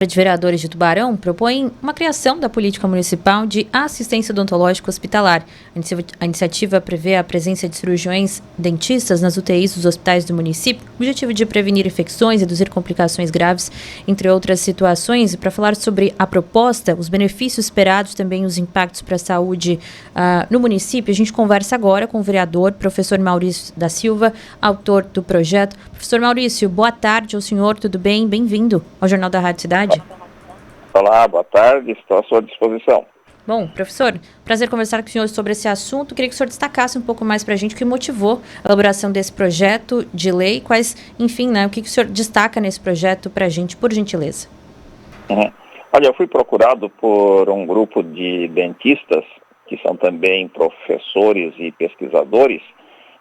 De Vereadores de Tubarão propõem uma criação da política municipal de assistência odontológica hospitalar. A iniciativa prevê a presença de cirurgiões dentistas nas UTIs dos hospitais do município, com o objetivo de prevenir infecções, reduzir complicações graves, entre outras situações. E para falar sobre a proposta, os benefícios esperados, também os impactos para a saúde no município, a gente conversa agora com o vereador, professor Maurício da Silva, autor do projeto. Professor Maurício, boa tarde ao senhor, tudo bem? Bem-vindo ao Jornal da Rádio Cidade. Olá, boa tarde, estou à sua disposição. Bom, professor, prazer conversar com o senhor sobre esse assunto. Queria que o senhor destacasse um pouco mais para a gente o que motivou a elaboração desse projeto de lei, quais, enfim, o que o senhor destaca nesse projeto para a gente, por gentileza. Olha, eu fui procurado por um grupo de dentistas, que são também professores e pesquisadores,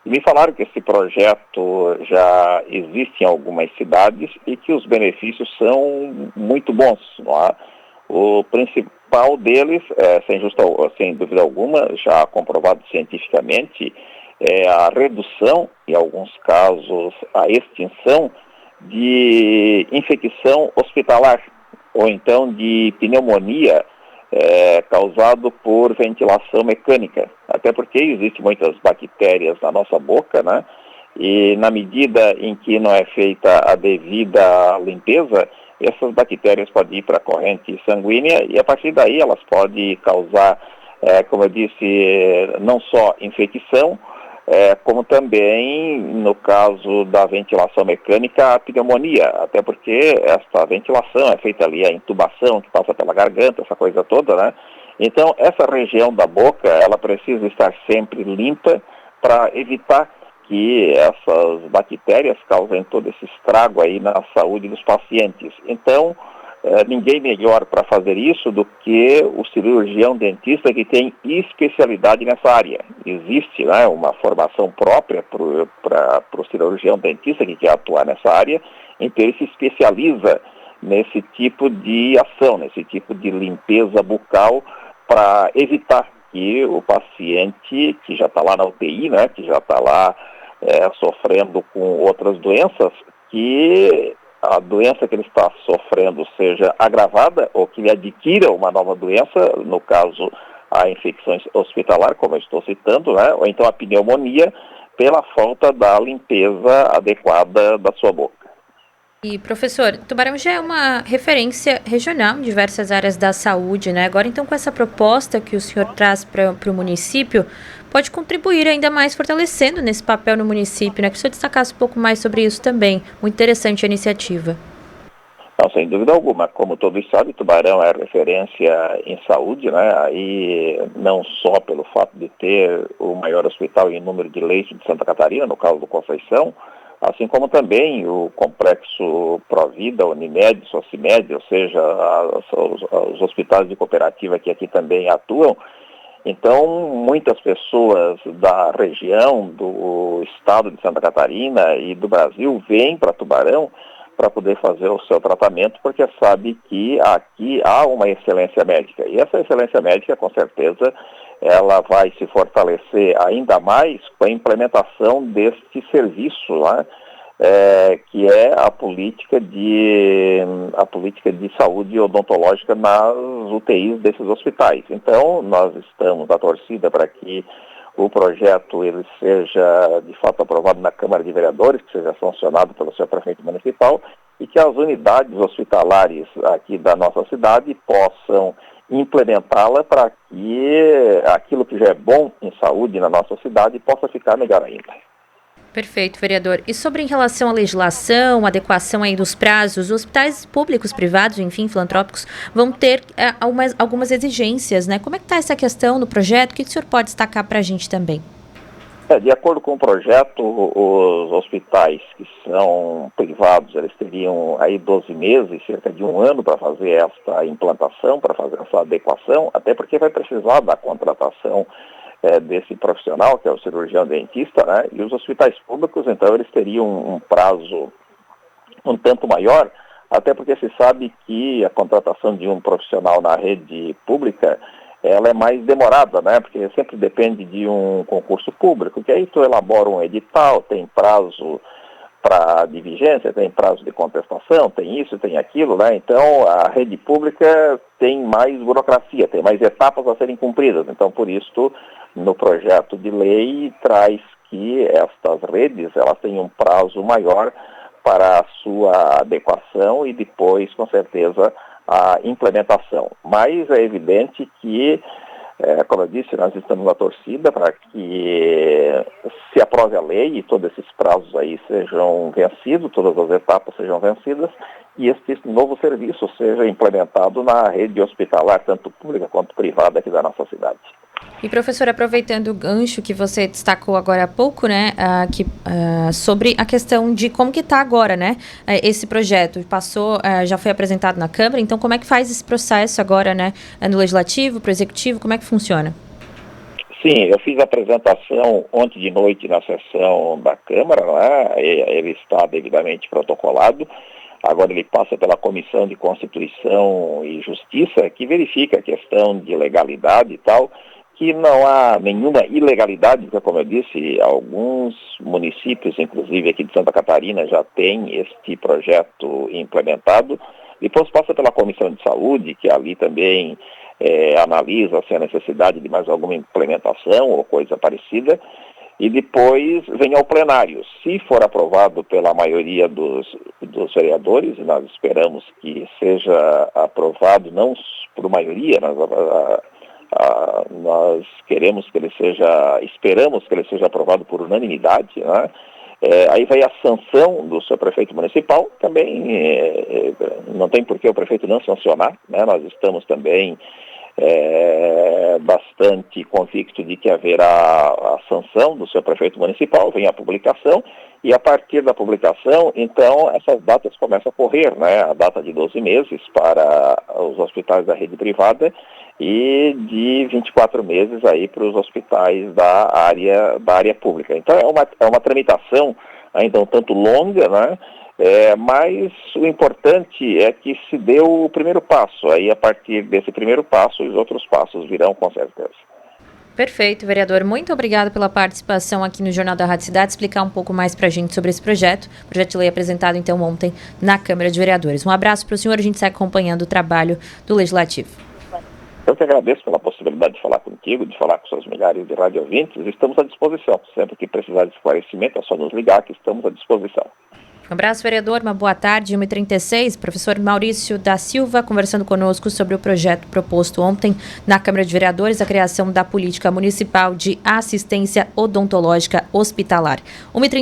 e me falaram que esse projeto já existe em algumas cidades e que os benefícios são muito bons, não é? O principal deles, sem dúvida alguma, já comprovado cientificamente, é a redução, em alguns casos, a extinção de infecção hospitalar, ou então de pneumonia, causado por ventilação mecânica, até porque existem muitas bactérias na nossa boca, né? E na medida em que não é feita a devida limpeza, essas bactérias podem ir para a corrente sanguínea e a partir daí elas podem causar, como eu disse, não só infecção, como também, no caso da ventilação mecânica, a pneumonia, até porque essa ventilação é feita ali, a intubação que passa pela garganta, essa coisa toda, né? Então, essa região da boca, ela precisa estar sempre limpa para evitar que essas bactérias causem todo esse estrago aí na saúde dos pacientes. Então, ninguém melhor para fazer isso do que o cirurgião dentista que tem especialidade nessa área. Existe, né, uma formação própria para o cirurgião dentista que quer atuar nessa área, então ele se especializa nesse tipo de ação, nesse tipo de limpeza bucal para evitar que o paciente que já está lá na UTI, né, que já está lá sofrendo com outras doenças, que a doença que ele está sofrendo seja agravada ou que ele adquira uma nova doença, no caso a infecção hospitalar, como eu estou citando, né? Ou então a pneumonia, pela falta da limpeza adequada da sua boca. E, professor, Tubarão já é uma referência regional em diversas áreas da saúde, né? Agora, então, com essa proposta que o senhor traz para o município, pode contribuir ainda mais fortalecendo nesse papel no município, né? Que o senhor destacasse um pouco mais sobre isso também. Muito interessante a iniciativa. Não, sem dúvida alguma. Como todos sabem, Tubarão é referência em saúde, né? Aí não só pelo fato de ter o maior hospital em número de leitos de Santa Catarina, no caso do Conceição, assim como também o complexo Provida, Unimed, Socimed, ou seja, os hospitais de cooperativa que aqui também atuam. Então, muitas pessoas da região, do estado de Santa Catarina e do Brasil vêm para Tubarão para poder fazer o seu tratamento, porque sabe que aqui há uma excelência médica. E essa excelência médica, com certeza, ela vai se fortalecer ainda mais com a implementação deste serviço, né? Que é a política de saúde odontológica nas UTIs desses hospitais. Então, nós estamos na torcida para que o projeto ele seja, de fato, aprovado na Câmara de Vereadores, que seja sancionado pelo seu prefeito municipal e que as unidades hospitalares aqui da nossa cidade possam implementá-la para que aquilo que já é bom em saúde na nossa cidade possa ficar melhor ainda. Perfeito, vereador. E sobre em relação à legislação, adequação aí dos prazos, os hospitais públicos, privados, enfim, filantrópicos, vão ter algumas exigências, né? Como é que está essa questão no projeto? O que o senhor pode destacar para a gente também? De acordo com o projeto, os hospitais que são privados, eles teriam aí 12 meses, cerca de um ano para fazer essa implantação, para fazer essa adequação, até porque vai precisar da contratação desse profissional, que é o cirurgião dentista, né? E os hospitais públicos, então, eles teriam um prazo um tanto maior, até porque se sabe que a contratação de um profissional na rede pública, ela é mais demorada, né? Porque sempre depende de um concurso público, que aí tu elabora um edital, tem prazo para de vigência, tem prazo de contestação, tem isso, tem aquilo, né? Então a rede pública tem mais burocracia, tem mais etapas a serem cumpridas. Então por isso no projeto de lei traz que estas redes elas têm um prazo maior para a sua adequação e depois, com certeza, a implementação. Mas é evidente que, como eu disse, nós estamos na torcida para que se aprove a lei e todos esses prazos aí sejam vencidos, todas as etapas sejam vencidas e este novo serviço seja implementado na rede hospitalar, tanto pública quanto privada aqui da nossa cidade. E, professor, aproveitando o gancho que você destacou agora há pouco, né, sobre a questão de como que está agora, né, esse projeto passou, já foi apresentado na Câmara, então como é que faz esse processo agora, né, no Legislativo, para o Executivo, como é que funciona? Sim, eu fiz a apresentação ontem de noite na sessão da Câmara, né, ele está devidamente protocolado. Agora ele passa pela Comissão de Constituição e Justiça, que verifica a questão de legalidade e tal, que não há nenhuma ilegalidade, porque, como eu disse, alguns municípios, inclusive aqui de Santa Catarina, já têm este projeto implementado. Depois passa pela Comissão de Saúde, que ali também analisa se há necessidade de mais alguma implementação ou coisa parecida. E depois vem ao plenário. Se for aprovado pela maioria dos vereadores, nós esperamos que seja aprovado, não por maioria, nós esperamos que ele seja aprovado por unanimidade, né? Aí vai a sanção do seu prefeito municipal, também não tem por que o prefeito não sancionar, né? Nós estamos também bastante convicto de que haverá a sanção do seu prefeito municipal, vem a publicação, e a partir da publicação, então, essas datas começam a correr, né? A data de 12 meses para os hospitais da rede privada e de 24 meses aí para os hospitais da área pública. Então, é uma tramitação ainda um tanto longa, né? Mas o importante é que se deu o primeiro passo. Aí, a partir desse primeiro passo, os outros passos virão com certeza. Perfeito, vereador. Muito obrigada pela participação aqui no Jornal da Rádio Cidade, explicar um pouco mais para a gente sobre esse projeto de lei apresentado, então, ontem na Câmara de Vereadores. Um abraço para o senhor, a gente segue acompanhando o trabalho do Legislativo. Eu que agradeço pela possibilidade de falar contigo, de falar com seus milhares de rádio ouvintes. Estamos à disposição. Sempre que precisar de esclarecimento, é só nos ligar que estamos à disposição. Um abraço, vereador. Uma boa tarde. 1h36. Professor Maurício da Silva conversando conosco sobre o projeto proposto ontem na Câmara de Vereadores, a criação da política municipal de assistência odontológica hospitalar. 1h36.